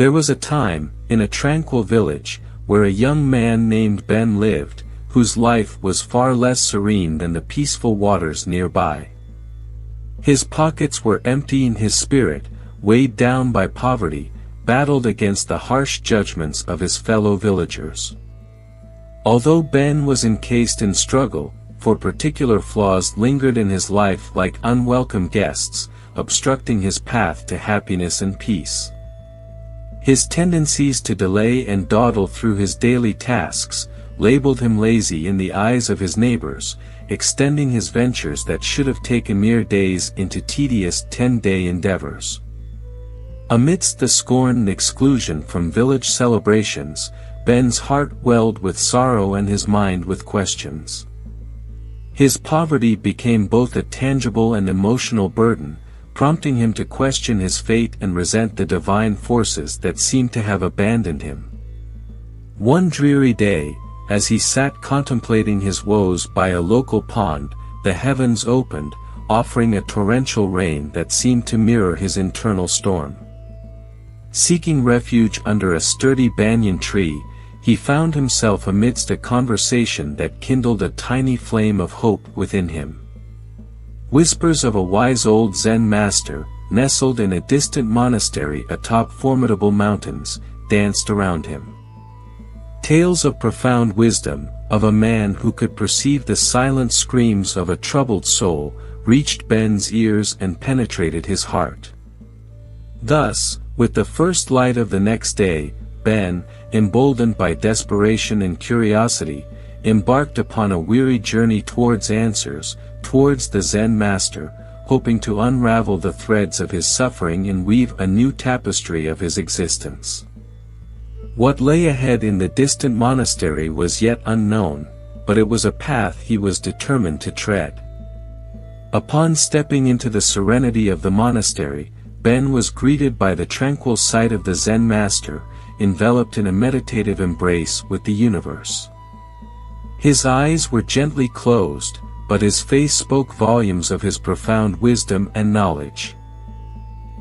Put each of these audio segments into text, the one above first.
There was a time, in a tranquil village, where a young man named Ben lived, whose life was far less serene than the peaceful waters nearby. His pockets were empty and his spirit, weighed down by poverty, battled against the harsh judgments of his fellow villagers. Although Ben was encased in struggle, for particular flaws lingered in his life like unwelcome guests, obstructing his path to happiness and peace. His tendencies to delay and dawdle through his daily tasks, labeled him lazy in the eyes of his neighbors, extending his ventures that should have taken mere days into tedious 10-day endeavors. Amidst the scorn and exclusion from village celebrations, Ben's heart welled with sorrow and his mind with questions. His poverty became both a tangible and emotional burden, prompting him to question his fate and resent the divine forces that seemed to have abandoned him. One dreary day, as he sat contemplating his woes by a local pond, the heavens opened, offering a torrential rain that seemed to mirror his internal storm. Seeking refuge under a sturdy banyan tree, he found himself amidst a conversation that kindled a tiny flame of hope within him. Whispers of a wise old Zen master, nestled in a distant monastery atop formidable mountains, danced around him. Tales of profound wisdom, of a man who could perceive the silent screams of a troubled soul, reached Ben's ears and penetrated his heart. Thus, with the first light of the next day, Ben, emboldened by desperation and curiosity, embarked upon a weary journey towards answers, towards the Zen master, hoping to unravel the threads of his suffering and weave a new tapestry of his existence. What lay ahead in the distant monastery was yet unknown, but it was a path he was determined to tread. Upon stepping into the serenity of the monastery, Ben was greeted by the tranquil sight of the Zen master, enveloped in a meditative embrace with the universe. His eyes were gently closed, but his face spoke volumes of his profound wisdom and knowledge.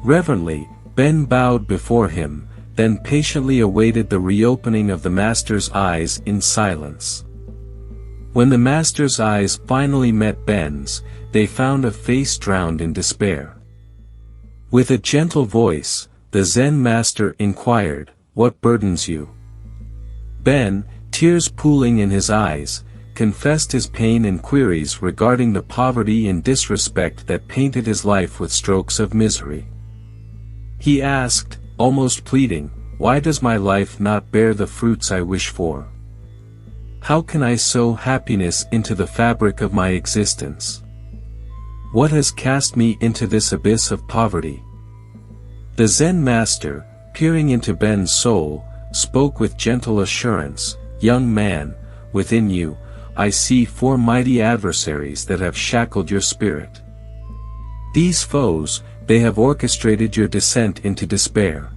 Reverently, Ben bowed before him, then patiently awaited the reopening of the master's eyes in silence. When the master's eyes finally met Ben's, they found a face drowned in despair. With a gentle voice, the Zen master inquired, "What burdens you?" Ben, tears pooling in his eyes, confessed his pain and queries regarding the poverty and disrespect that painted his life with strokes of misery. He asked, almost pleading, "Why does my life not bear the fruits I wish for? How can I sow happiness into the fabric of my existence? What has cast me into this abyss of poverty?" The Zen master, peering into Ben's soul, spoke with gentle assurance, "Young man, within you, I see 4 mighty adversaries that have shackled your spirit. These foes, they have orchestrated your descent into despair."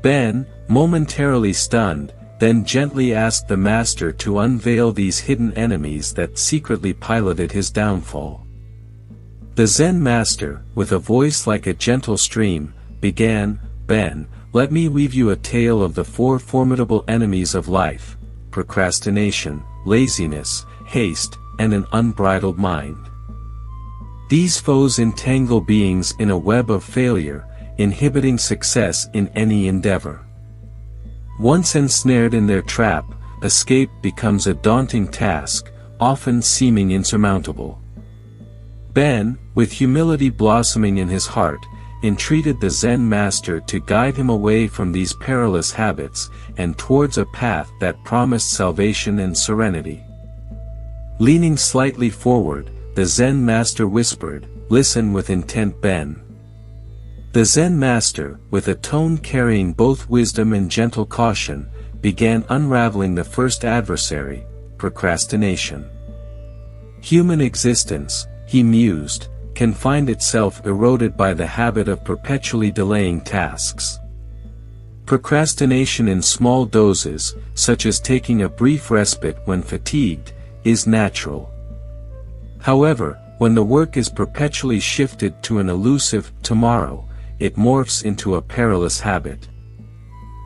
Ben, momentarily stunned, then gently asked the master to unveil these hidden enemies that secretly piloted his downfall. The Zen master, with a voice like a gentle stream, began, "Ben, let me weave you a tale of the 4 formidable enemies of life: procrastination, laziness, haste, and an unbridled mind. These foes entangle beings in a web of failure, inhibiting success in any endeavor. Once ensnared in their trap, escape becomes a daunting task, often seeming insurmountable." Ben, with humility blossoming in his heart, entreated the Zen master to guide him away from these perilous habits, and towards a path that promised salvation and serenity. Leaning slightly forward, the Zen master whispered, "Listen with intent, Ben." The Zen master, with a tone carrying both wisdom and gentle caution, began unraveling the first adversary, procrastination. Human existence, he mused, can find itself eroded by the habit of perpetually delaying tasks. Procrastination in small doses, such as taking a brief respite when fatigued, is natural. However, when the work is perpetually shifted to an elusive tomorrow, it morphs into a perilous habit.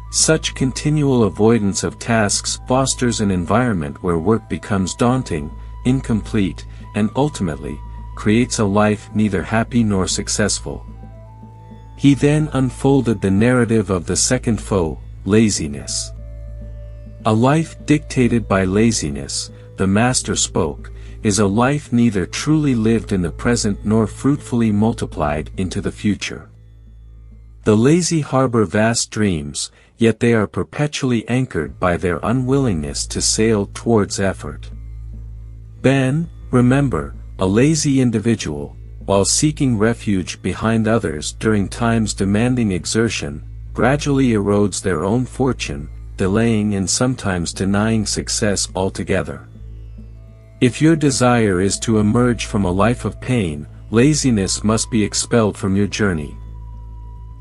Such continual avoidance of tasks fosters an environment where work becomes daunting, incomplete, and ultimately, creates a life neither happy nor successful. He then unfolded the narrative of the second foe, laziness. A life dictated by laziness, the Master spoke, is a life neither truly lived in the present nor fruitfully multiplied into the future. The lazy harbor vast dreams, yet they are perpetually anchored by their unwillingness to sail towards effort. Ben, remember, a lazy individual, while seeking refuge behind others during times demanding exertion, gradually erodes their own fortune, delaying and sometimes denying success altogether. If your desire is to emerge from a life of pain, laziness must be expelled from your journey.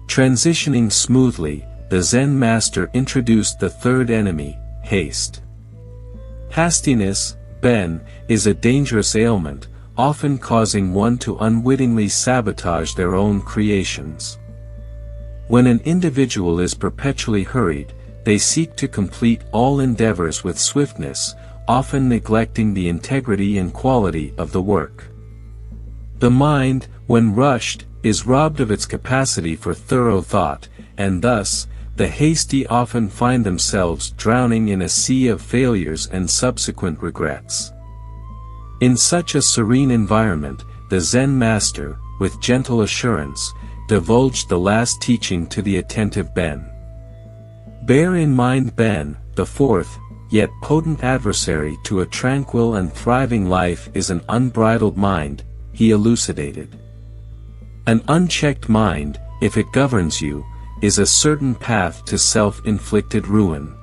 Transitioning smoothly, the Zen master introduced the third enemy, haste. Hastiness, Ben, is a dangerous ailment, often causing one to unwittingly sabotage their own creations. When an individual is perpetually hurried, they seek to complete all endeavors with swiftness, often neglecting the integrity and quality of the work. The mind, when rushed, is robbed of its capacity for thorough thought, and thus, the hasty often find themselves drowning in a sea of failures and subsequent regrets. In such a serene environment, the Zen master, with gentle assurance, divulged the last teaching to the attentive Ben. Bear in mind Ben, the fourth, yet potent adversary to a tranquil and thriving life is an unbridled mind, he elucidated. An unchecked mind, if it governs you, is a certain path to self-inflicted ruin.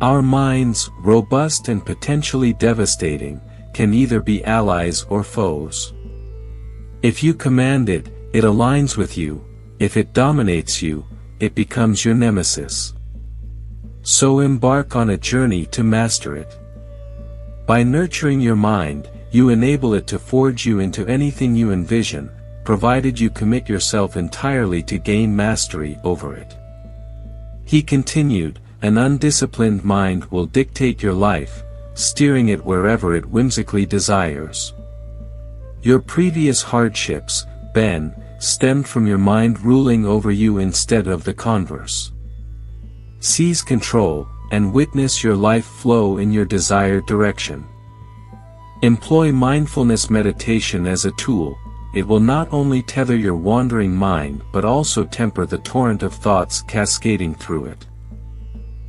Our minds, robust and potentially devastating, can either be allies or foes. If you command it, it aligns with you; if it dominates you, it becomes your nemesis. So embark on a journey to master it. By nurturing your mind, you enable it to forge you into anything you envision, provided you commit yourself entirely to gain mastery over it. He continued, an undisciplined mind will dictate your life, steering it wherever it whimsically desires. Your previous hardships, Ben, stemmed from your mind ruling over you instead of the converse. Seize control, and witness your life flow in your desired direction. Employ mindfulness meditation as a tool. It will not only tether your wandering mind but also temper the torrent of thoughts cascading through it.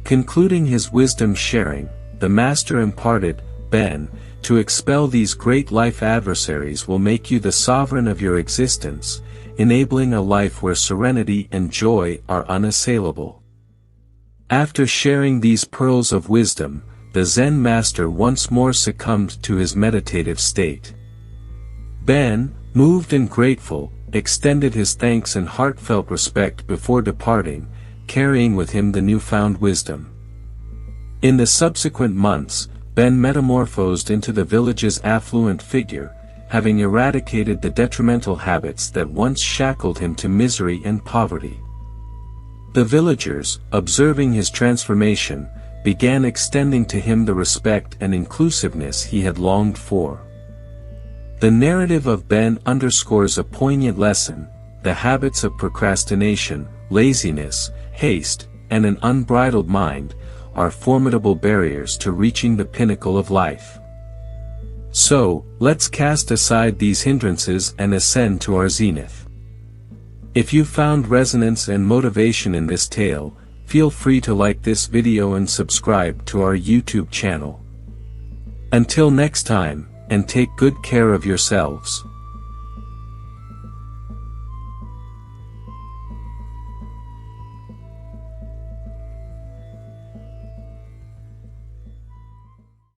Concluding his wisdom sharing, the Master imparted, Ben, to expel these great life adversaries will make you the sovereign of your existence, enabling a life where serenity and joy are unassailable. After sharing these pearls of wisdom, the Zen master once more succumbed to his meditative state. Ben, moved and grateful, extended his thanks and heartfelt respect before departing, carrying with him the newfound wisdom. In the subsequent months, Ben metamorphosed into the village's affluent figure, having eradicated the detrimental habits that once shackled him to misery and poverty. The villagers, observing his transformation, began extending to him the respect and inclusiveness he had longed for. The narrative of Ben underscores a poignant lesson: the habits of procrastination, laziness, haste, and an unbridled mind are formidable barriers to reaching the pinnacle of life. So, let's cast aside these hindrances and ascend to our zenith. If you found resonance and motivation in this tale, feel free to like this video and subscribe to our YouTube channel. Until next time, and take good care of yourselves.